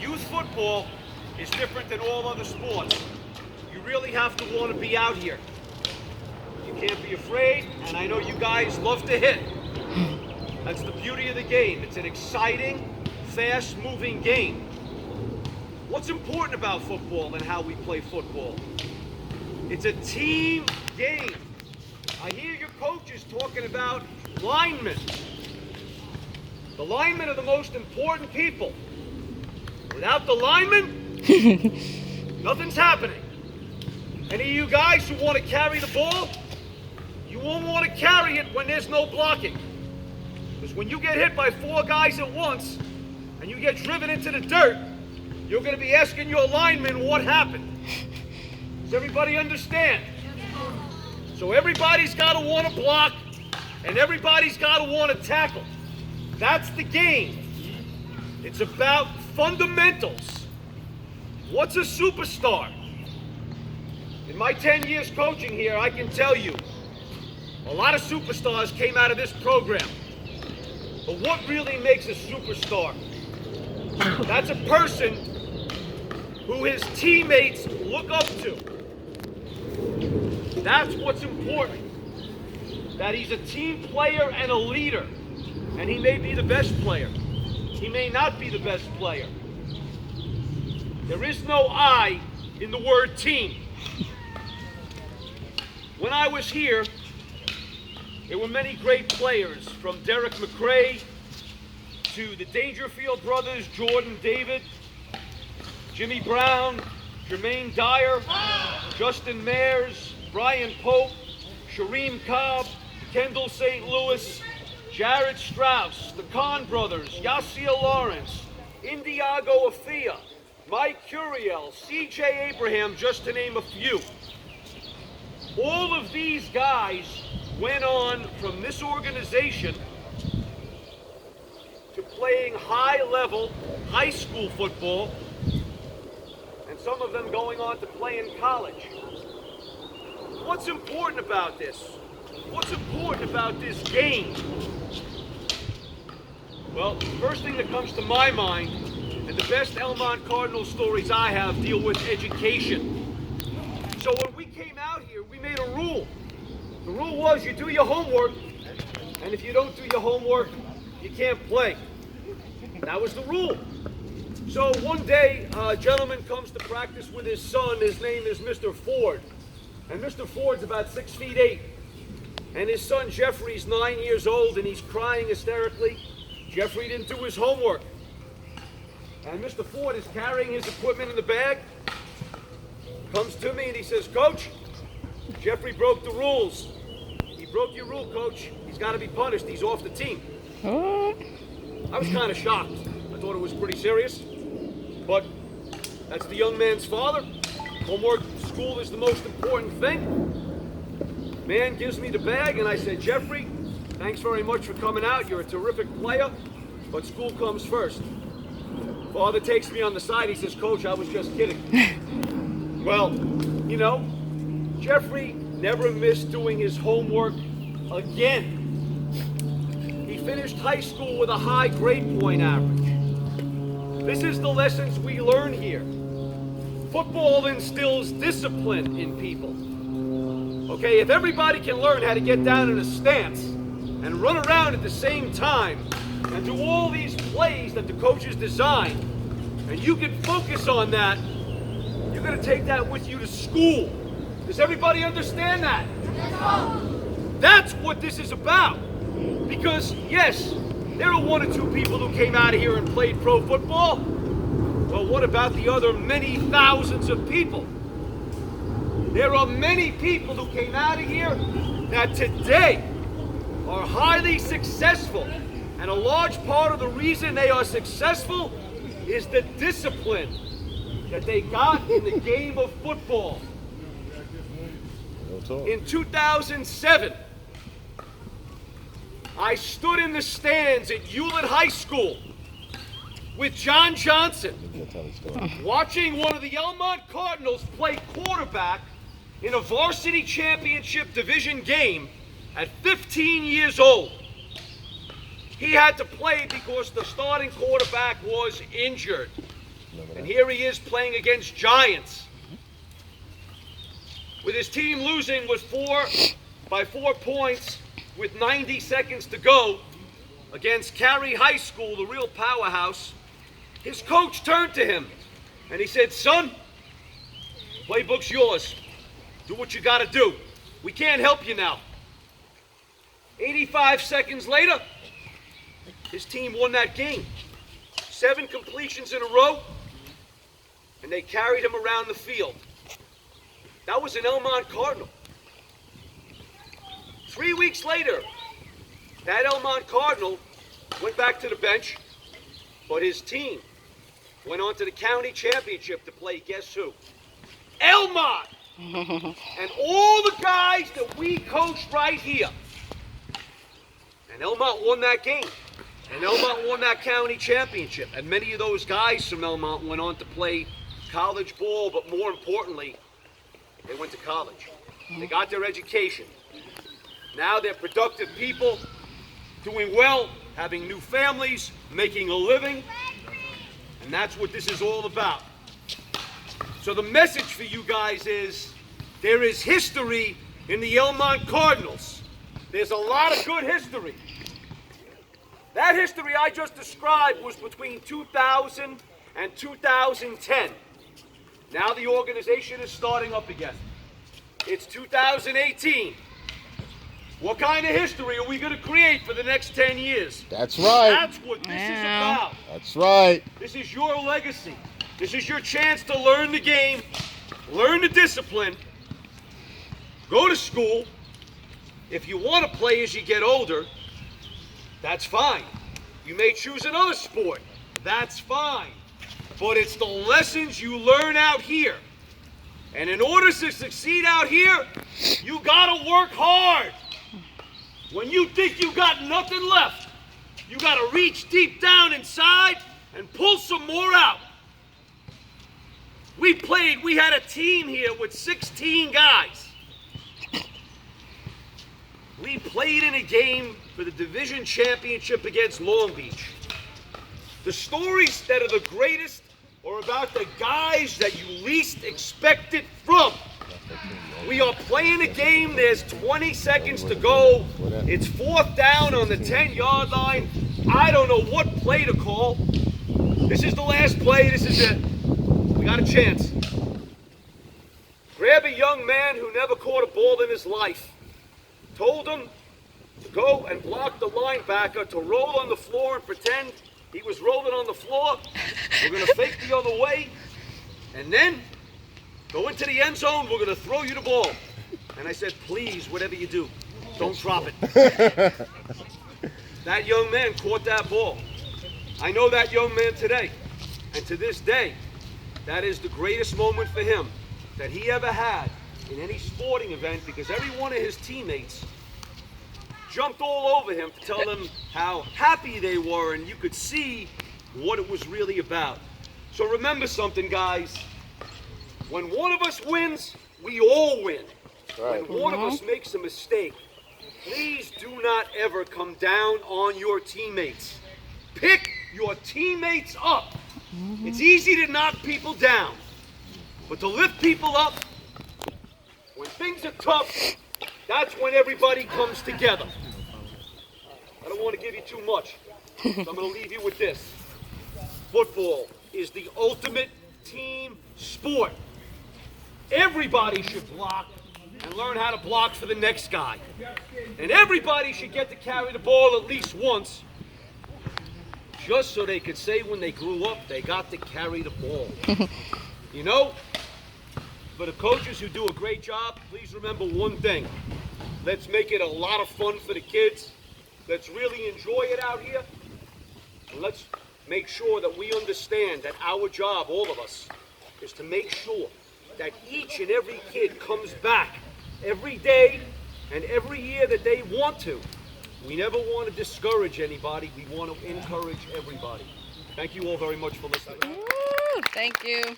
Youth football is different than all other sports. You really have to want to be out here. You can't be afraid, and I know you guys love to hit. That's the beauty of the game. It's an exciting, fast-moving game. What's important about football and how we play football? It's a team game. I hear your coaches talking about linemen. The linemen are the most important people. Without the linemen, nothing's happening. Any of you guys who want to carry the ball, you won't want to carry it when there's no blocking. Because when you get hit by 4 guys at once and you get driven into the dirt, you're going to be asking your lineman what happened. Does everybody understand? So everybody's got to want to block and everybody's got to want to tackle. That's the game. It's about fundamentals. What's a superstar? In my 10 years coaching here, I can tell you, a lot of superstars came out of this program. But what really makes a superstar? That's a person who his teammates look up to. That's what's important. That he's a team player and a leader. And he may be the best player. He may not be the best player. There is no I in the word team. When I was here, there were many great players, from Derek McRae to the Dangerfield brothers, Jordan David, Jimmy Brown, Jermaine Dyer, Justin Mayers, Brian Pope, Shareem Cobb, Kendall St. Louis, Jared Strauss, the Kahn brothers, Yasiel Lawrence, Indiago Afia, Mike Curiel, C.J. Abraham, just to name a few. All of these guys went on from this organization to playing high-level high school football, and some of them going on to play in college. What's important about this? What's important about this game? Well, the first thing that comes to my mind, and the best Elmont Cardinal stories I have deal with education. So when we came out here, we made a rule. The rule was you do your homework, and if you don't do your homework, you can't play. That was the rule. So one day, a gentleman comes to practice with his son. His name is Mr. Ford. And Mr. Ford's about 6'8". And his son Jeffrey's 9 years old, and he's crying hysterically. Jeffrey didn't do his homework. And Mr. Ford is carrying his equipment in the bag. Comes to me and he says, "Coach, Jeffrey broke the rules. He broke your rule, Coach. He's got to be punished. He's off the team." I was kind of shocked. I thought it was pretty serious. But that's the young man's father. Homework, school is the most important thing. Man gives me the bag and I said, "Jeffrey, thanks very much for coming out. You're a terrific player, but school comes first." Father takes me on the side. He says, "Coach, I was just kidding." Well, you know, Jeffrey never missed doing his homework again. He finished high school with a high grade point average. This is the lessons we learn here. Football instills discipline in people. Okay, if everybody can learn how to get down in a stance and run around at the same time and do all these plays that the coaches design, and you can focus on that, you're going to take that with you to school. Does everybody understand that? That's what this is about. Because, yes, there are 1 or 2 people who came out of here and played pro football. Well, what about the other many thousands of people? There are many people who came out of here that today are highly successful. And a large part of the reason they are successful is the discipline that they got in the game of football. In 2007, I stood in the stands at Hewlett High School with John Johnson, watching one of the Elmont Cardinals play quarterback in a varsity championship division game at 15 years old. He had to play because the starting quarterback was injured. And here he is playing against giants. With his team losing by 4 points with 90 seconds to go against Cary High School, the real powerhouse, his coach turned to him and he said, "Son, playbook's yours. Do what you gotta do. We can't help you now." 85 seconds later, his team won that game. 7 completions in a row, and they carried him around the field. That was an Elmont Cardinal. 3 weeks later, that Elmont Cardinal went back to the bench, but his team went on to the county championship to play, guess who? Elmont! And all the guys that we coached right here. And Elmont won that game. And Elmont won that county championship. And many of those guys from Elmont went on to play college ball, but more importantly, they went to college. They got their education. Now they're productive people, doing well, having new families, making a living. And that's what this is all about. So the message for you guys is, there is history in the Elmont Cardinals. There's a lot of good history. That history I just described was between 2000 and 2010. Now the organization is starting up again. It's 2018. What kind of history are we going to create for the next 10 years? That's right. That's what this is about. That's right. This is your legacy. This is your chance to learn the game, learn the discipline, go to school. If you want to play as you get older, that's fine. You may choose another sport. That's fine. But it's the lessons you learn out here. And in order to succeed out here, you gotta work hard. When you think you got nothing left, you gotta reach deep down inside and pull some more out. We had a team here with 16 guys. We played in a game for the division championship against Long Beach. The stories that are the greatest are about the guys that you least expect it from. We are playing a game, there's 20 seconds to go. It's 4th down on the 10-yard line. I don't know what play to call. This is the last play, this is it. We got a chance. Grab a young man who never caught a ball in his life. Told him to go and block the linebacker, to roll on the floor and pretend he was rolling on the floor. We're going to fake the other way. And then go into the end zone. We're going to throw you the ball. And I said, please, whatever you do, don't drop it. That young man caught that ball. I know that young man today. And to this day, that is the greatest moment for him that he ever had in any sporting event, because every one of his teammates jumped all over him to tell him how happy they were, and you could see what it was really about. So remember something, guys. When one of us wins, we all win. Right. When one of us makes a mistake, please do not ever come down on your teammates. Pick your teammates up. It's easy to knock people down, but to lift people up, when things are tough, that's when everybody comes together. I don't want to give you too much, so I'm going to leave you with this. Football is the ultimate team sport. Everybody should block and learn how to block for the next guy. And everybody should get to carry the ball at least once, just so they could say when they grew up, they got to carry the ball. You know? For the coaches who do a great job, please remember one thing. Let's make it a lot of fun for the kids. Let's really enjoy it out here. And let's make sure that we understand that our job, all of us, is to make sure that each and every kid comes back every day and every year that they want to. We never want to discourage anybody. We want to encourage everybody. Thank you all very much for listening. Woo, thank you.